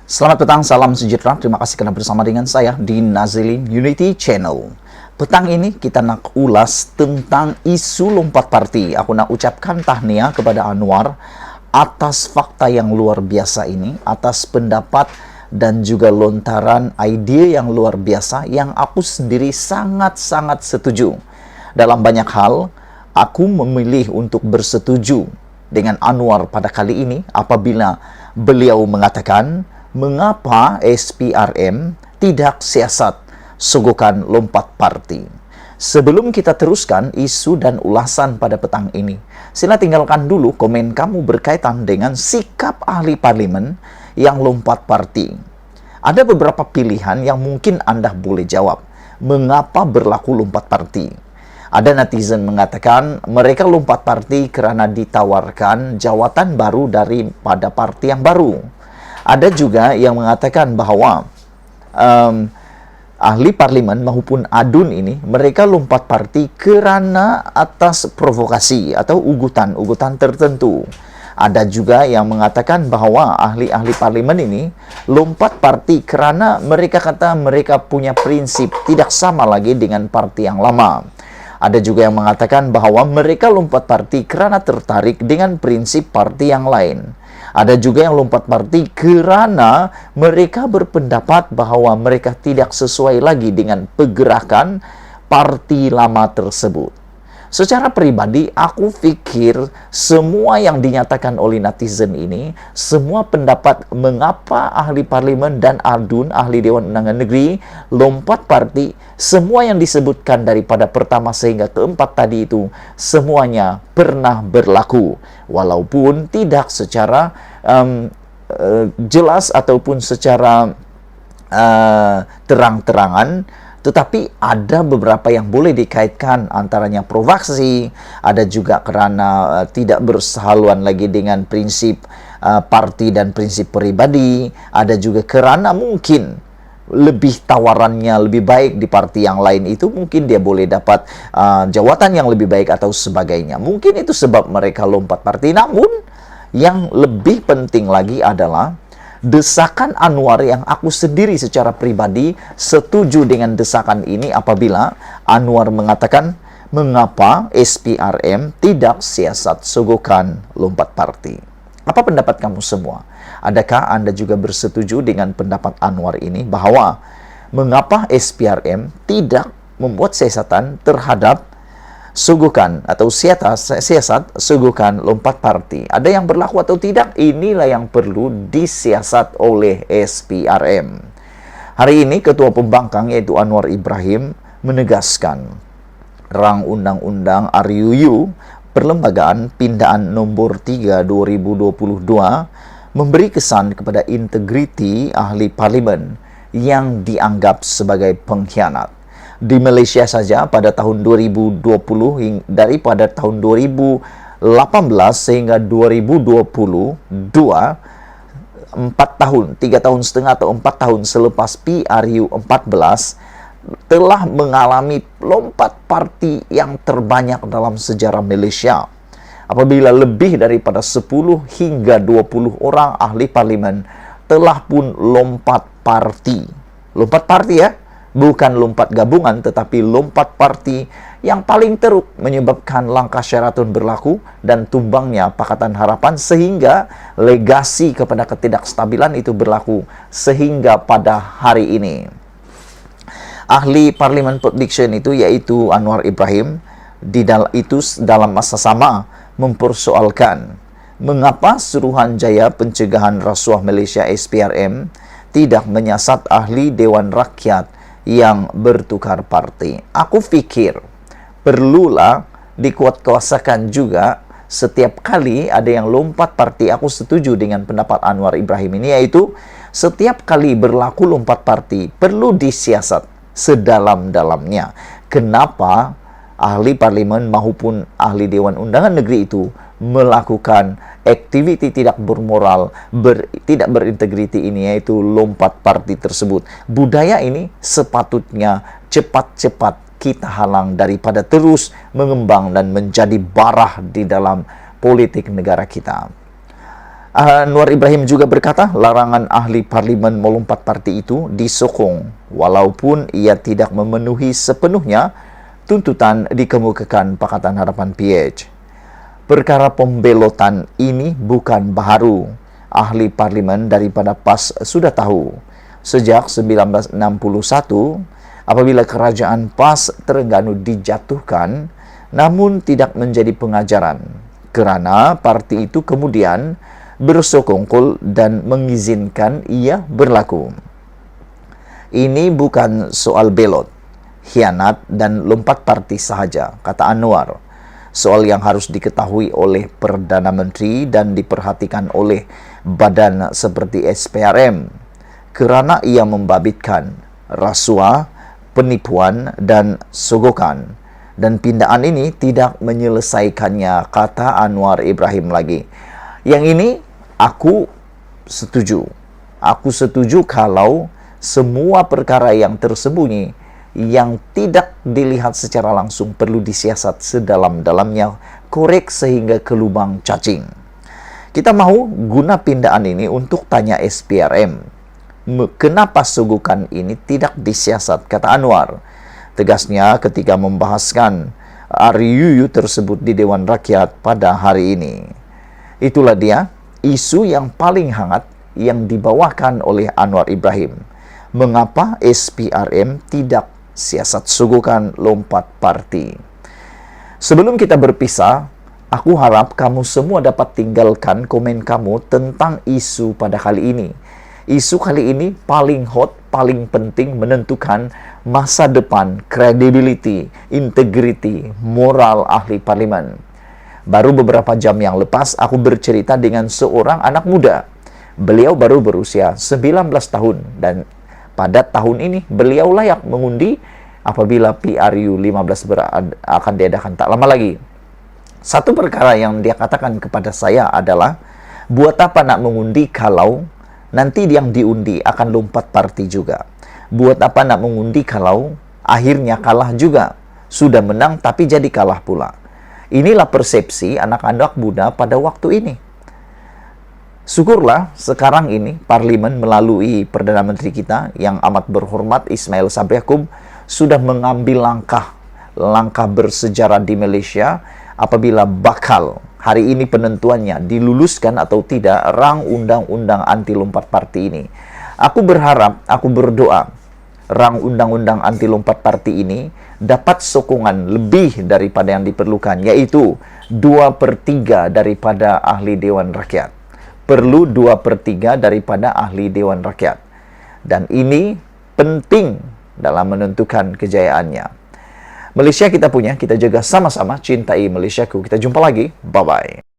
Selamat petang, salam sejahtera. Terima kasih karena bersama dengan saya di Nazilin Unity Channel. Petang ini kita nak ulas tentang isu lompat parti. Aku nak ucapkan tahniah kepada Anwar atas fakta yang luar biasa ini, atas pendapat dan juga lontaran ide yang luar biasa yang aku sendiri sangat-sangat setuju. Dalam banyak hal, aku memilih untuk bersetuju dengan Anwar pada kali ini apabila beliau mengatakan mengapa SPRM tidak siasat sogokan lompat parti. Sebelum kita teruskan isu dan ulasan pada petang ini, sila tinggalkan dulu komen kamu berkaitan dengan sikap ahli parlemen yang lompat parti. Ada beberapa pilihan yang mungkin Anda boleh jawab. Mengapa berlaku lompat parti? Ada netizen mengatakan mereka lompat parti karena ditawarkan jawatan baru daripada parti yang baru. Ada juga yang mengatakan bahwa ahli parlimen maupun adun ini mereka lompat parti kerana atas provokasi atau ugutan tertentu. Ada juga yang mengatakan bahwa ahli-ahli parlimen ini lompat parti kerana mereka kata mereka punya prinsip tidak sama lagi dengan parti yang lama. Ada juga yang mengatakan bahwa mereka lompat parti kerana tertarik dengan prinsip parti yang lain. Ada juga yang lompat parti kerana mereka berpendapat bahwa mereka tidak sesuai lagi dengan pergerakan parti lama tersebut. Secara pribadi, aku fikir semua yang dinyatakan oleh netizen ini, semua pendapat mengapa ahli parlimen dan adun, ahli Dewan Undangan Negeri, lompat parti, semua yang disebutkan daripada pertama sehingga keempat tadi itu, semuanya pernah berlaku. Walaupun tidak secara jelas ataupun secara terang-terangan, tetapi ada beberapa yang boleh dikaitkan, antaranya provokasi, ada juga kerana tidak bersehaluan lagi dengan prinsip parti dan prinsip pribadi, ada juga kerana mungkin lebih tawarannya lebih baik di parti yang lain itu, mungkin dia boleh dapat jawatan yang lebih baik atau sebagainya. Mungkin itu sebab mereka lompat parti. Namun yang lebih penting lagi adalah desakan Anwar yang aku sendiri secara pribadi setuju dengan desakan ini apabila Anwar mengatakan mengapa SPRM tidak siasat sogokan lompat parti. Apa pendapat kamu semua? Adakah Anda juga bersetuju dengan pendapat Anwar ini bahwa mengapa SPRM tidak membuat siasatan terhadap sogokan atau siasat sogokan lompat parti? Ada yang berlaku atau tidak? Inilah yang perlu disiasat oleh SPRM. Hari ini Ketua Pembangkang yaitu Anwar Ibrahim menegaskan rang Undang-Undang RUU Perlembagaan Pindaan Nomor 3 2022 memberi kesan kepada integriti ahli parlimen yang dianggap sebagai pengkhianat. Di Malaysia saja pada tahun 2020 daripada tahun 2018 sehingga 2022, 3 tahun setengah atau 4 tahun selepas PRU 14 telah mengalami lompat parti yang terbanyak dalam sejarah Malaysia. Apabila lebih daripada 10 hingga 20 orang ahli parlimen telah pun lompat parti. Lompat parti ya, bukan lompat gabungan tetapi lompat parti yang paling teruk menyebabkan langkah Sheraton berlaku dan tumbangnya Pakatan Harapan sehingga legasi kepada ketidakstabilan itu berlaku sehingga pada hari ini. Ahli Parlimen Prediction itu yaitu Anwar Ibrahim dalam masa sama mempersoalkan mengapa Suruhanjaya Pencegahan Rasuah Malaysia SPRM tidak menyasat ahli Dewan Rakyat yang bertukar parti. Aku fikir perlulah dikuatkuasakan juga setiap kali ada yang lompat parti. Aku setuju dengan pendapat Anwar Ibrahim ini, yaitu setiap kali berlaku lompat parti perlu disiasat sedalam-dalamnya. Kenapa ahli parlimen maupun ahli Dewan Undangan Negeri itu melakukan aktiviti tidak bermoral, tidak berintegriti ini, yaitu lompat parti tersebut. Budaya ini sepatutnya cepat-cepat kita halang daripada terus mengembang dan menjadi barah di dalam politik negara kita. Anwar Ibrahim juga berkata, larangan ahli parlimen melompat parti itu disokong, walaupun ia tidak memenuhi sepenuhnya tuntutan dikemukakan Pakatan Harapan PH. Perkara pembelotan ini bukan baru. Ahli parlimen daripada PAS sudah tahu. Sejak 1961, apabila kerajaan PAS Terengganu dijatuhkan, namun tidak menjadi pengajaran, kerana parti itu kemudian bersekongkol dan mengizinkan ia berlaku. Ini bukan soal belot, khianat dan lompat parti sahaja, kata Anwar. Soal yang harus diketahui oleh Perdana Menteri dan diperhatikan oleh badan seperti SPRM, kerana ia membabitkan rasuah, penipuan dan sogokan. Dan pindaan ini tidak menyelesaikannya, kata Anwar Ibrahim lagi. Yang ini aku setuju. Aku setuju kalau semua perkara yang tersembunyi, yang tidak dilihat secara langsung perlu disiasat sedalam-dalamnya, korek sehingga ke lubang cacing. Kita mahu guna pindaan ini untuk tanya SPRM, kenapa sogokan ini tidak disiasat, kata Anwar. Tegasnya ketika membahaskan RUU tersebut di Dewan Rakyat pada hari ini. Itulah dia isu yang paling hangat yang dibawakan oleh Anwar Ibrahim. Mengapa SPRM tidak siasat sogokan lompat parti? Sebelum kita berpisah, aku harap kamu semua dapat tinggalkan komen kamu tentang isu pada kali ini. Isu kali ini paling hot, paling penting menentukan masa depan, credibility, integrity, moral ahli parlimen. Baru beberapa jam yang lepas, aku bercerita dengan seorang anak muda. Beliau baru berusia 19 tahun dan pada tahun ini beliau layak mengundi apabila PRU 15 akan diadakan tak lama lagi. Satu perkara yang dia katakan kepada saya adalah, buat apa nak mengundi kalau nanti yang diundi akan lompat parti juga? Buat apa nak mengundi kalau akhirnya kalah juga? Sudah menang tapi jadi kalah pula. Inilah persepsi anak-anak muda pada waktu ini. Syukurlah sekarang ini parlimen melalui Perdana Menteri kita yang amat berhormat Ismail Sabri Yaakob sudah mengambil langkah bersejarah di Malaysia apabila bakal hari ini penentuannya diluluskan atau tidak rang undang-undang anti lompat parti ini. Aku berharap, aku berdoa rang undang-undang anti lompat parti ini dapat sokongan lebih daripada yang diperlukan, yaitu 2/3 daripada ahli Dewan Rakyat. Perlu 2/3 daripada ahli Dewan Rakyat. Dan ini penting dalam menentukan kejayaannya. Malaysia kita punya, kita jaga sama-sama, cintai Malaysiaku. Kita jumpa lagi, bye-bye.